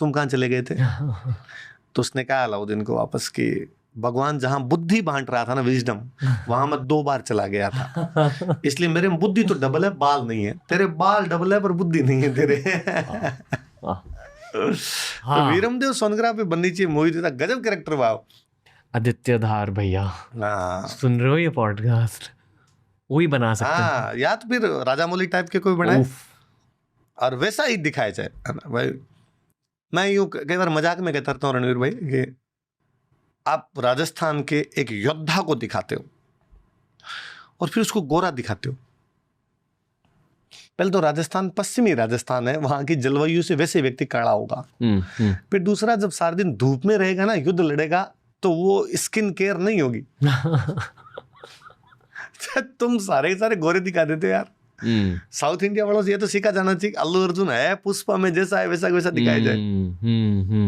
तुम कहाँ चले गए थे? तो उसने कहा अलाउद्दीन को वापस कि भगवान जहां बुद्धि बांट रहा था ना, विजडम, वहां मैं 2 बार चला गया था, इसलिए मेरे में बुद्धि तो डबल है, बाल नहीं है। तेरे बाल डबल है पर बुद्धि नहीं है तेरे। तो वीरमदेव सोनग्रा पे बननी चाहिए मूवी, था गजब कैरेक्टर। वाह आदित्य धार भैया, सुन रहे हो ये पॉडकास्ट? वही बना सकते हैं। या तो फिर राजा मौली टाइप के कोई बनाए और वैसा ही दिखाया जाए, है ना भाई। मैं यूं कई बार मजाक में कहता रहता हूँ रणवीर भाई कि आप राजस्थान के एक योद्धा को दिखाते हो और फिर उसको गोरा दिखाते हो। पहले तो राजस्थान पश्चिमी राजस्थान है, वहां की जलवायु से वैसे व्यक्ति काला होगा। फिर दूसरा, जब सारा दिन धूप में रहेगा ना, युद्ध लड़ेगा, तो वो स्किन केयर नहीं होगी। तुम सारे गोरे दिखा देते हो यार। साउथ इंडिया वालों से ये तो सीखा जाना चाहिए। अल्लू अर्जुन है, पुष्पा में जैसा है वैसा वैसा दिखाया जाए।